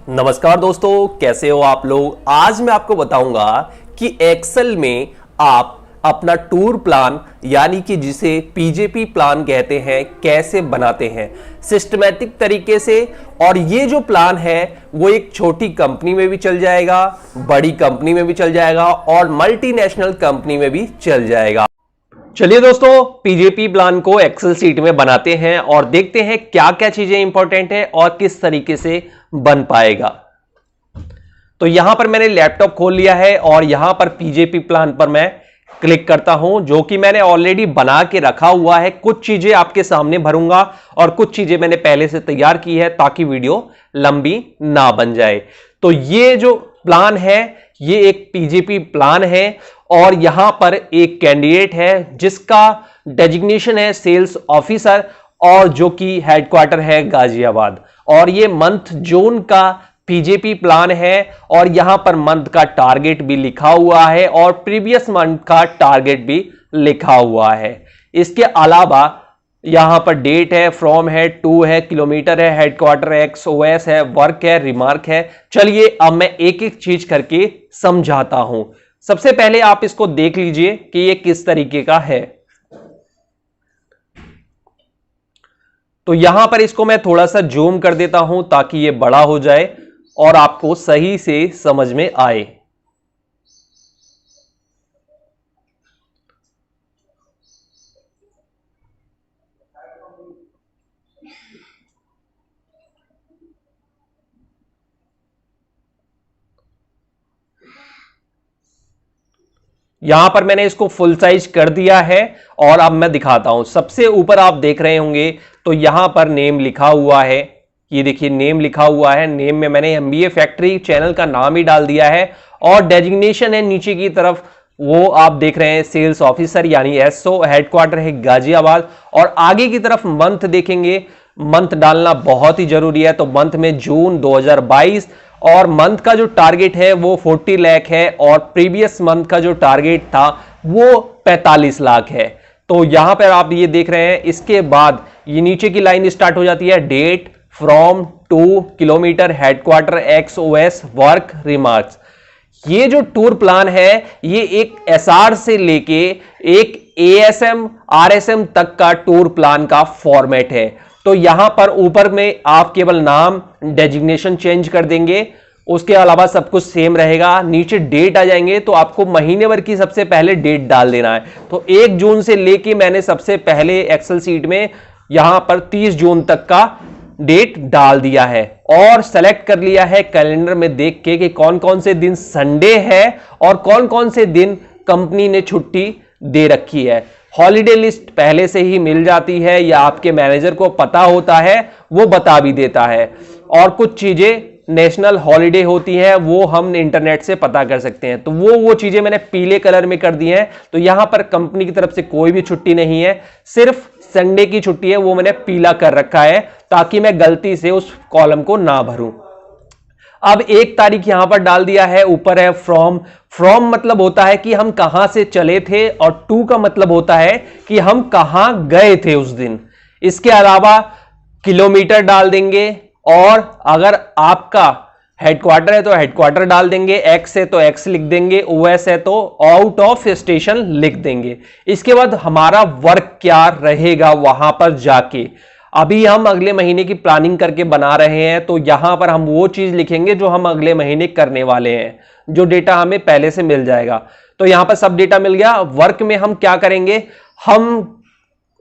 नमस्कार दोस्तों, कैसे हो आप लोग। आज मैं आपको बताऊंगा कि एक्सेल में आप अपना टूर प्लान यानी कि जिसे पीजेपी प्लान कहते हैं कैसे बनाते हैं सिस्टमैटिक तरीके से। और ये जो प्लान है वो एक छोटी कंपनी में भी चल जाएगा, बड़ी कंपनी में भी चल जाएगा और मल्टीनेशनल कंपनी में भी चल जाएगा। चलिए दोस्तों, पीजेपी प्लान को एक्सेल सीट में बनाते हैं और देखते हैं क्या क्या चीजें इंपॉर्टेंट है और किस तरीके से बन पाएगा। तो यहां पर मैंने लैपटॉप खोल लिया है और यहां पर पीजेपी प्लान पर मैं क्लिक करता हूं, जो कि मैंने ऑलरेडी बना के रखा हुआ है। कुछ चीजें आपके सामने भरूंगा और कुछ चीजें मैंने पहले से तैयार की है ताकि वीडियो लंबी ना बन जाए। तो ये जो प्लान है ये एक पीजेपी प्लान है और यहां पर एक कैंडिडेट है जिसका डेजिग्नेशन है सेल्स ऑफिसर और जो कि हेडक्वार्टर है गाजियाबाद। और ये मंथ जून का पीजेपी प्लान है और यहां पर मंथ का टारगेट भी लिखा हुआ है और प्रीवियस मंथ का टारगेट भी लिखा हुआ है। इसके अलावा यहां पर डेट है, फ्रॉम है, टू है, किलोमीटर है, हेडक्वार्टर है, XOS है, वर्क है, रिमार्क है। चलिए अब मैं एक एक चीज करके समझाता हूं। सबसे पहले आप इसको देख लीजिए कि ये किस तरीके का है। तो यहां पर इसको मैं थोड़ा सा जूम कर देता हूं ताकि ये बड़ा हो जाए और आपको सही से समझ में आए। यहां पर मैंने इसको फुल साइज कर दिया है और अब मैं दिखाता हूं। सबसे ऊपर आप देख रहे होंगे तो यहां पर नेम लिखा हुआ है। ये देखिए नेम लिखा हुआ है। नेम में मैंने एमबीए फैक्ट्री चैनल का नाम ही डाल दिया है और डेजिग्नेशन है नीचे की तरफ, वो आप देख रहे हैं सेल्स ऑफिसर यानी SO, हेडक्वार्टर है गाजियाबाद। और आगे की तरफ मंथ देखेंगे, मंथ डालना बहुत ही जरूरी है। तो मंथ में जून 2022 और मंथ का जो टारगेट है वो 40 लाख है और प्रीवियस मंथ का जो टारगेट था वो 45 लाख है। तो यहां पर आप ये देख रहे हैं। इसके बाद ये नीचे की लाइन स्टार्ट हो जाती है, date, from, to, kilometer, headquarter, XOS, work, remarks. ये जो टूर प्लान है ये एक SR से लेके एक ASM RSM तक का टूर प्लान का फॉर्मेट है। तो यहां पर ऊपर में आप केवल नाम डेजिग्नेशन चेंज कर देंगे, उसके अलावा सब कुछ सेम रहेगा। नीचे डेट आ जाएंगे तो आपको महीने भर की सबसे पहले डेट डाल देना है। तो 1 जून से लेके मैंने सबसे पहले एक्सेल सीट में यहां पर 30 जून तक का डेट डाल दिया है और सेलेक्ट कर लिया है कैलेंडर में देख के कि कौन कौन से दिन संडे है और कौन कौन से दिन कंपनी ने छुट्टी दे रखी है। हॉलीडे लिस्ट पहले से ही मिल जाती है या आपके मैनेजर को पता होता है, वो बता भी देता है। और कुछ चीजें नेशनल हॉलीडे होती है वो हम इंटरनेट से पता कर सकते हैं। तो वो चीजें मैंने पीले कलर में कर दी हैं। तो यहां पर कंपनी की तरफ से कोई भी छुट्टी नहीं है, सिर्फ संडे की छुट्टी है, वो मैंने पीला कर रखा है ताकि मैं गलती से उस कॉलम को ना भरूं। अब 1 तारीख यहां पर डाल दिया है। ऊपर है फ्रॉम। फ्रॉम मतलब होता है कि हम कहां से चले थे और टू का मतलब होता है कि हम कहां गए थे उस दिन। इसके अलावा किलोमीटर डाल देंगे और अगर आपका हेडक्वार्टर है तो हेडक्वार्टर डाल देंगे, X है तो X लिख देंगे, OS है तो आउट ऑफ स्टेशन लिख देंगे। इसके बाद हमारा वर्क क्या रहेगा वहां पर जाके, अभी हम अगले महीने की प्लानिंग करके बना रहे हैं तो यहां पर हम वो चीज लिखेंगे जो हम अगले महीने करने वाले हैं, जो डेटा हमें पहले से मिल जाएगा। तो यहां पर सब डेटा मिल गया। वर्क में हम क्या करेंगे, हम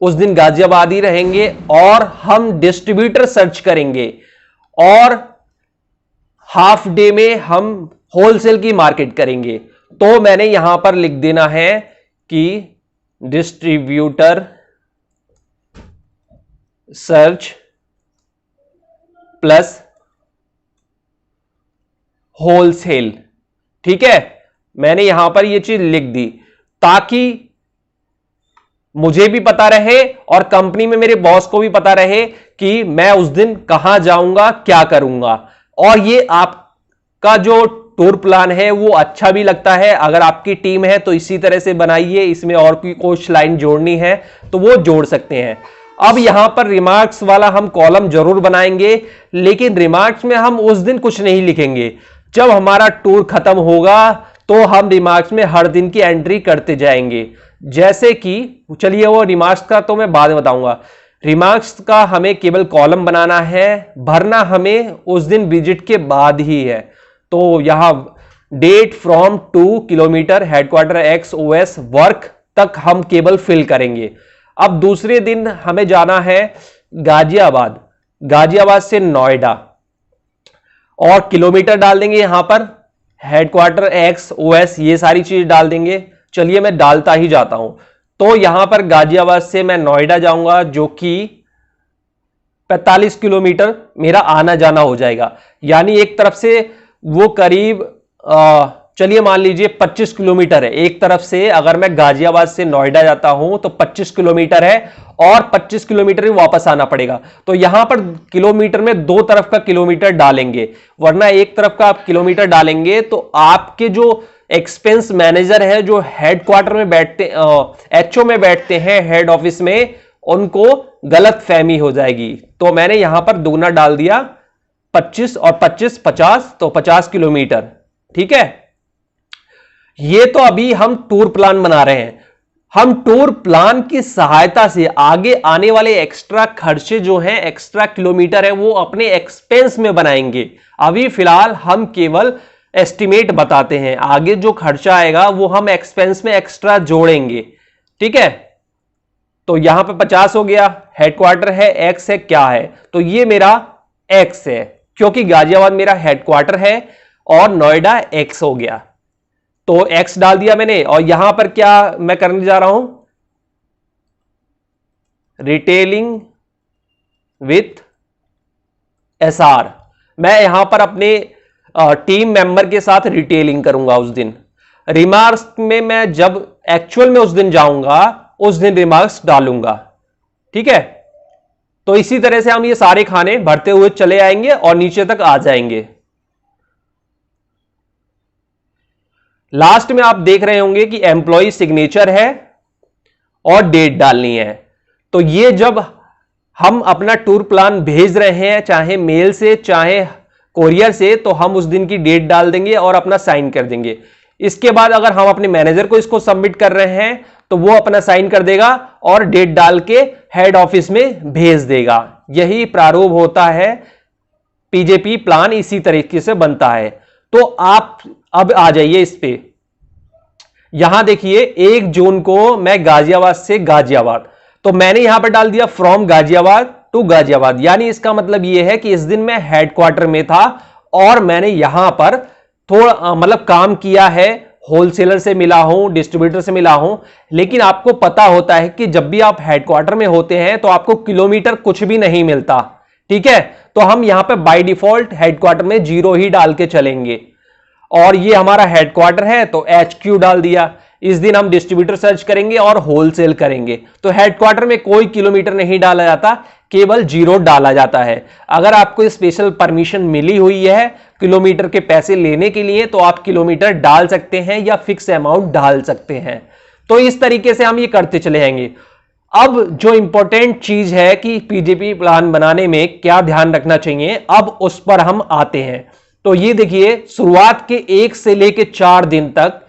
उस दिन गाजियाबाद ही रहेंगे और हम डिस्ट्रीब्यूटर सर्च करेंगे और हाफ डे में हम होलसेल की मार्केट करेंगे। तो मैंने यहां पर लिख देना है कि डिस्ट्रीब्यूटर सर्च प्लस होलसेल। ठीक है, मैंने यहां पर यह चीज लिख दी ताकि मुझे भी पता रहे और कंपनी में मेरे बॉस को भी पता रहे कि मैं उस दिन कहां जाऊंगा, क्या करूंगा। और ये आपका जो टूर प्लान है वो अच्छा भी लगता है। अगर आपकी टीम है तो इसी तरह से बनाइए, इसमें और कोई लाइन जोड़नी है तो वो जोड़ सकते हैं। अब यहां पर रिमार्क्स वाला हम कॉलम जरूर बनाएंगे, लेकिन रिमार्क्स में हम उस दिन कुछ नहीं लिखेंगे। जब हमारा टूर खत्म होगा तो हम रिमार्क्स में हर दिन की एंट्री करते जाएंगे। जैसे कि चलिए वो रिमार्क्स का तो मैं बाद में बताऊंगा। रिमार्क्स का हमें केवल कॉलम बनाना है, भरना हमें उस दिन विजिट के बाद ही है। तो यहां date from 2 kilometre headquarter X OS work तक हम केवल फिल करेंगे। अब दूसरे दिन हमें जाना है गाजियाबाद, गाजियाबाद से नोएडा, और किलोमीटर डाल देंगे यहां पर, हेडक्वार्टर एक्स ओएस ये सारी चीज डाल देंगे। चलिए मैं डालता ही जाता हूं। तो यहां पर गाजियाबाद से मैं नोएडा जाऊंगा, जो कि 45 किलोमीटर मेरा आना जाना हो जाएगा। यानी एक तरफ से वो करीब चलिए मान लीजिए 25 किलोमीटर है एक तरफ से। अगर मैं गाजियाबाद से नोएडा जाता हूं तो 25 किलोमीटर है, और 25 किलोमीटर ही वापस आना पड़ेगा। तो यहां पर किलोमीटर में दो तरफ का किलोमीटर डालेंगे, वरना एक तरफ का आप किलोमीटर डालेंगे तो आपके जो एक्सपेंस मैनेजर है, जो हेडक्वार्टर में बैठते एचओ में बैठते हैं हेड ऑफिस में, उनको गलत फहमी हो जाएगी। तो मैंने यहां पर दुगना डाल दिया, 25 और 25 50, तो 50 किलोमीटर। ठीक है, ये तो अभी हम टूर प्लान बना रहे हैं। हम टूर प्लान की सहायता से आगे आने वाले एक्स्ट्रा खर्चे जो हैं, एक्स्ट्रा किलोमीटर है, वो अपने एक्सपेंस में बनाएंगे। अभी फिलहाल हम केवल एस्टिमेट बताते हैं, आगे जो खर्चा आएगा वो हम एक्सपेंस में एक्स्ट्रा जोड़ेंगे। ठीक है, तो यहां पे 50 हो गया, हेडक्वार्टर है एक्स है, क्या है, तो ये मेरा एक्स है, क्योंकि गाजियाबाद मेरा हेडक्वार्टर है, और नोएडा एक्स हो गया। तो एक्स डाल दिया मैंने। और यहां पर क्या मैं करने जा रहा हूं, रिटेलिंग विथ एसआर। मैं यहां पर अपने टीम मेंबर के साथ रिटेलिंग करूंगा उस दिन। रिमार्क्स में मैं जब एक्चुअल में उस दिन जाऊंगा, उस दिन रिमार्क्स डालूंगा। ठीक है, तो इसी तरह से हम ये सारे खाने भरते हुए चले आएंगे और नीचे तक आ जाएंगे। लास्ट में आप देख रहे होंगे कि एम्प्लॉय सिग्नेचर है और डेट डालनी है। तो ये जब हम अपना टूर प्लान भेज रहे हैं, चाहे मेल से चाहे कोरियर से, तो हम उस दिन की डेट डाल देंगे और अपना साइन कर देंगे। इसके बाद अगर हम अपने मैनेजर को इसको सबमिट कर रहे हैं तो वो अपना साइन कर देगा और डेट डाल के हेड ऑफिस में भेज देगा। यही प्रारूप होता है, पीजेपी प्लान इसी तरीके से बनता है। तो आप अब आ जाइए इस पे। यहां देखिए 1 जून को मैं गाजियाबाद से गाजियाबाद, तो मैंने यहां पर डाल दिया फ्रॉम गाजियाबाद टू गाजियाबाद। यानी इसका मतलब यह है कि इस दिन मैं हेडक्वार्टर में था और मैंने यहां पर थोड़ा मतलब काम किया है, होलसेलर से मिला हूं, डिस्ट्रीब्यूटर से मिला हूं। लेकिन आपको पता होता है कि जब भी आप हेडक्वार्टर में होते हैं तो आपको किलोमीटर कुछ भी नहीं मिलता। ठीक है, तो हम यहां पे बाय डिफॉल्ट हेडक्वार्टर में 0 ही डाल के चलेंगे। और ये हमारा हेडक्वार्टर है तो HQ डाल दिया। इस दिन हम डिस्ट्रीब्यूटर सर्च करेंगे और होलसेल करेंगे। तो हेडक्वार्टर में कोई किलोमीटर नहीं डाला जाता, केवल 0 डाला जाता है। अगर आपको स्पेशल परमिशन मिली हुई है किलोमीटर के पैसे लेने के लिए तो आप किलोमीटर डाल सकते हैं या फिक्स अमाउंट डाल सकते हैं। तो इस तरीके से हम ये करते चले जाएंगे। अब जो इंपॉर्टेंट चीज है कि पीजेपी प्लान बनाने में क्या ध्यान रखना चाहिए, अब उस पर हम आते हैं। तो ये देखिए, शुरुआत के 1 से लेके 4 दिन तक,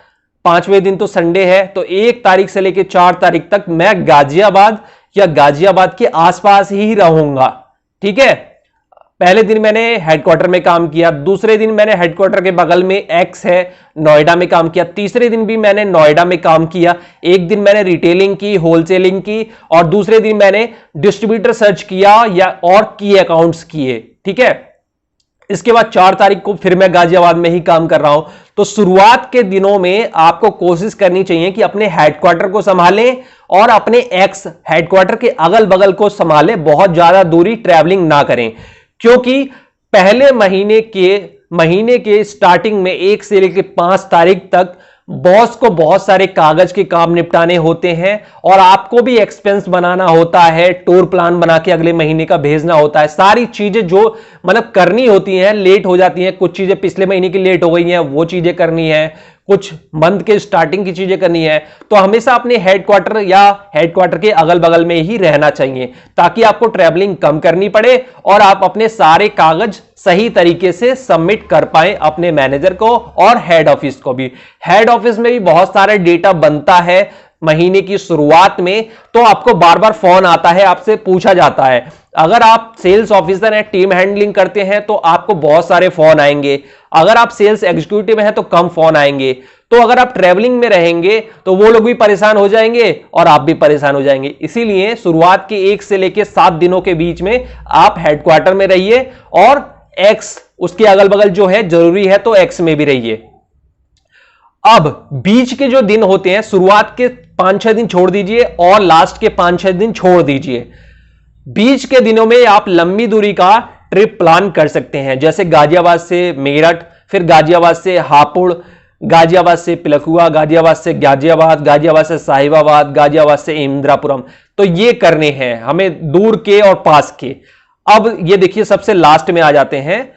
5वें दिन तो संडे है, तो 1 तारीख से लेके 4 तारीख तक मैं गाजियाबाद या गाजियाबाद के आसपास ही रहूंगा। ठीक है, पहले दिन मैंने हेडक्वार्टर में काम किया, दूसरे दिन मैंने हेडक्वार्टर के बगल में एक्स है नोएडा में काम किया, तीसरे दिन भी मैंने नोएडा में काम किया, एक दिन मैंने रिटेलिंग की, होलसेलिंग की, और दूसरे दिन मैंने डिस्ट्रीब्यूटर सर्च किया या और की अकाउंट्स किए। ठीक है, इसके बाद 4 तारीख को फिर मैं गाजियाबाद में ही काम कर रहा हूं। तो शुरुआत के दिनों में आपको कोशिश करनी चाहिए कि अपने हेडक्वार्टर को संभालें और अपने एक्स हेडक्वार्टर के अगल बगल को संभालें, बहुत ज्यादा दूरी ट्रैवलिंग ना करें। क्योंकि पहले महीने के स्टार्टिंग में 1 से लेकर 5 तारीख तक बॉस को बहुत सारे कागज के काम निपटाने होते हैं और आपको भी एक्सपेंस बनाना होता है, टूर प्लान बना के अगले महीने का भेजना होता है। सारी चीजें जो मतलब करनी होती हैं, लेट हो जाती हैं, कुछ चीजें पिछले महीने की लेट हो गई हैं वो चीजें करनी है, कुछ मंथ के स्टार्टिंग की चीजें करनी है, तो हमेशा अपने हेडक्वार्टर या हेडक्वार्टर के अगल बगल में ही रहना चाहिए, ताकि आपको ट्रैवलिंग कम करनी पड़े और आप अपने सारे कागज सही तरीके से सबमिट कर पाए अपने मैनेजर को और हेड ऑफिस को भी। हेड ऑफिस में भी बहुत सारे डेटा बनता है महीने की शुरुआत में, तो आपको बार बार फोन आता है, आपसे पूछा जाता है। अगर आप सेल्स ऑफिसर हैं, टीम हैंडलिंग करते हैं, तो आपको बहुत सारे फोन आएंगे। अगर आप सेल्स एग्जीक्यूटिव हैं तो कम फोन आएंगे। तो अगर आप ट्रैवलिंग में रहेंगे तो वो लोग भी परेशान हो जाएंगे और आप भी परेशान हो जाएंगे। इसीलिए शुरुआत के 1 से लेकर 7 दिनों के बीच में आप हेडक्वार्टर में रहिए और एक्स उसके अगल बगल जो है जरूरी है तो एक्स में भी रहिए। अब बीच के जो दिन होते हैं, शुरुआत के 5-6 दिन छोड़ दीजिए और लास्ट के 5-6 दिन छोड़ दीजिए। बीच के दिनों में आप लंबी दूरी का ट्रिप प्लान कर सकते हैं, जैसे गाजियाबाद से मेरठ, फिर गाजियाबाद से हापुड़, गाजियाबाद से पिलखुआ, गाजियाबाद से गाजियाबाद, गाजियाबाद से साहिबाबाद, गाजियाबाद से इंदिरापुरम। तो ये करने हैं हमें दूर के और पास के। अब ये देखिए सबसे लास्ट में आ जाते हैं।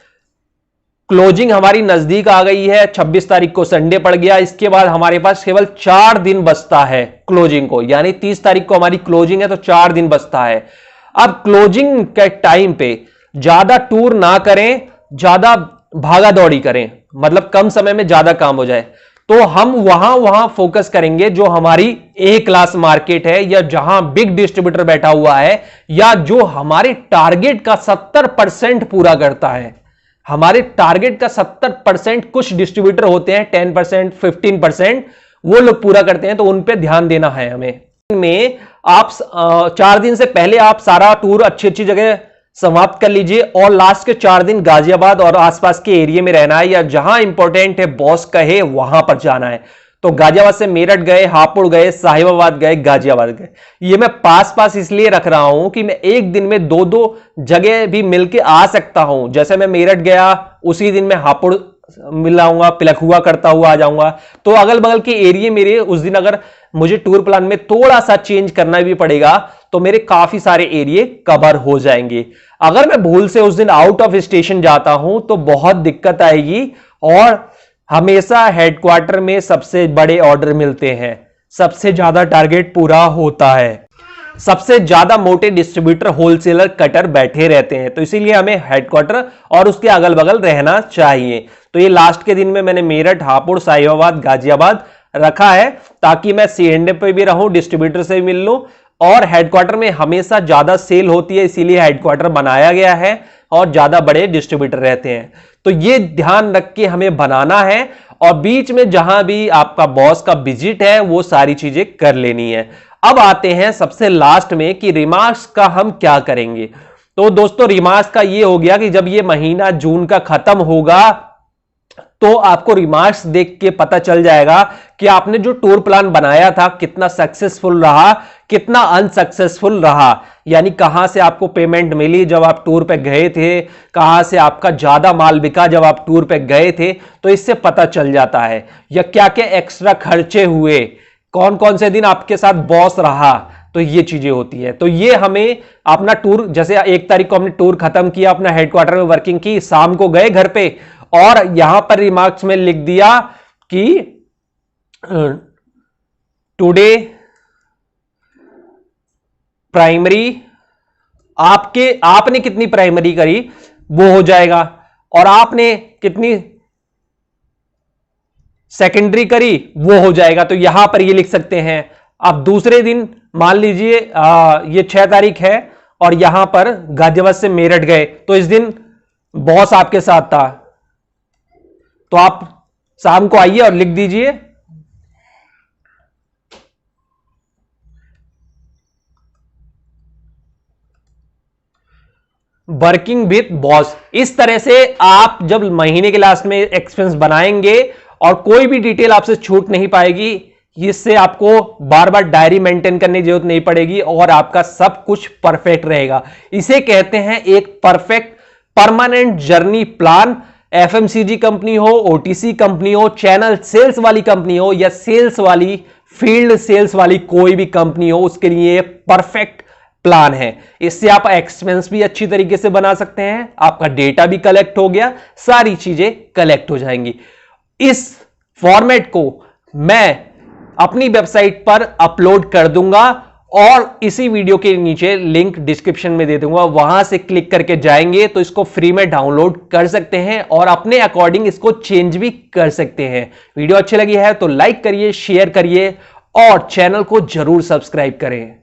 क्लोजिंग हमारी नजदीक आ गई है, 26 तारीख को संडे पड़ गया। इसके बाद हमारे पास केवल 4 दिन बचता है क्लोजिंग को, यानी 30 तारीख को हमारी क्लोजिंग है तो 4 दिन बचता है। अब क्लोजिंग के टाइम पे ज्यादा टूर ना करें, ज्यादा भागा दौड़ी करें, मतलब कम समय में ज्यादा काम हो जाए। तो हम वहां फोकस करेंगे जो हमारी ए क्लास मार्केट है, या जहां बिग डिस्ट्रीब्यूटर बैठा हुआ है, या जो हमारे टारगेट का 70% पूरा करता है। हमारे टारगेट का 70% कुछ डिस्ट्रीब्यूटर होते हैं 10%, 15%, वो लोग पूरा करते हैं, तो उन पे ध्यान देना है हमें। में आप 4 दिन से पहले आप सारा टूर अच्छी अच्छी जगह समाप्त कर लीजिए और लास्ट के 4 दिन गाजियाबाद और आसपास के एरिया में रहना है, या जहां इंपॉर्टेंट है बॉस कहे वहां पर जाना है। तो गाजियाबाद से मेरठ गए, हापुड़ गए, साहिबाबाद गए, गाजियाबाद गए। ये मैं पास पास इसलिए रख रहा हूं कि मैं एक दिन में 2-2 जगह भी मिलके आ सकता हूं। जैसे मैं मेरठ गया, उसी दिन मैं हापुड़ मिल आऊंगा, पिलखुआ करता हुआ आ जाऊंगा। तो अगल बगल के एरिया मेरे उस दिन अगर मुझे टूर प्लान में थोड़ा सा चेंज करना भी पड़ेगा तो मेरे काफी सारे एरिया कवर हो जाएंगे। अगर मैं भूल से उस दिन आउट ऑफ स्टेशन जाता हूं तो बहुत दिक्कत आएगी, और हमेशा हेडक्वार्टर में सबसे बड़े ऑर्डर मिलते हैं, सबसे ज्यादा टारगेट पूरा होता है, सबसे ज्यादा मोटे डिस्ट्रीब्यूटर, होलसेलर, कटर बैठे रहते हैं। तो इसीलिए हमें हेडक्वार्टर और उसके अगल बगल रहना चाहिए। तो ये लास्ट के दिन में मैंने मेरठ, हापुड़, साहिबाबाद, गाजियाबाद रखा है, ताकि मैं C&F पे भी रहूं, डिस्ट्रीब्यूटर से भी मिल लूं, और हेडक्वार्टर में हमेशा ज्यादा सेल होती है, इसीलिए हेडक्वार्टर बनाया गया है और ज्यादा बड़े डिस्ट्रीब्यूटर रहते हैं। तो ये ध्यान रख के हमें बनाना है, और बीच में जहां भी आपका बॉस का विजिट है वो सारी चीजें कर लेनी है। अब आते हैं सबसे लास्ट में कि रिमार्क्स का हम क्या करेंगे। तो दोस्तों रिमार्क्स का ये हो गया कि जब ये महीना जून का खत्म होगा तो आपको रिमार्क्स देख के पता चल जाएगा कि आपने जो टूर प्लान बनाया था कितना सक्सेसफुल रहा, कितना अनसक्सेसफुल रहा। यानी कहां से आपको पेमेंट मिली जब आप टूर पे गए थे, कहां से आपका ज्यादा माल बिका जब आप टूर पे गए थे, तो इससे पता चल जाता है। या क्या क्या एक्स्ट्रा खर्चे हुए, कौन कौन से दिन आपके साथ बॉस रहा, तो ये चीजें होती है। तो ये हमें अपना टूर, जैसे 1 तारीख को हमने टूर खत्म किया, अपना हेडक्वार्टर में वर्किंग की, शाम को गए घर पे और यहां पर रिमार्क्स में लिख दिया कि टुडे प्राइमरी, आपने कितनी प्राइमरी करी वो हो जाएगा, और आपने कितनी सेकेंडरी करी वो हो जाएगा। तो यहां पर ये लिख सकते हैं। अब दूसरे दिन मान लीजिए ये 6 तारीख है और यहां पर गाजियाबाद से मेरठ गए, तो इस दिन बॉस आपके साथ था, तो आप शाम को आइए और लिख दीजिए वर्किंग विथ बॉस। इस तरह से आप जब महीने के लास्ट में एक्सपेंस बनाएंगे और कोई भी डिटेल आपसे छूट नहीं पाएगी, इससे आपको बार बार डायरी मेंटेन करने की जरूरत नहीं पड़ेगी और आपका सब कुछ परफेक्ट रहेगा। इसे कहते हैं एक perfect permanent journey plan. FMCG company हो, ओटीसी कंपनी हो, चैनल सेल्स वाली कंपनी हो, या सेल्स वाली, फील्ड सेल्स वाली कोई भी कंपनी हो, उसके लिए परफेक्ट प्लान है। इससे आप एक्सपेंस भी अच्छी तरीके से बना सकते हैं, आपका डेटा भी कलेक्ट हो गया, सारी चीजें कलेक्ट हो जाएंगी। इस फॉर्मेट को मैं अपनी वेबसाइट पर अपलोड कर दूंगा और इसी वीडियो के नीचे लिंक डिस्क्रिप्शन में दे दूंगा, वहां से क्लिक करके जाएंगे तो इसको फ्री में डाउनलोड कर सकते हैं और अपने अकॉर्डिंग इसको चेंज भी कर सकते हैं। वीडियो अच्छी लगी है तो लाइक करिए, शेयर करिए और चैनल को जरूर सब्सक्राइब करें।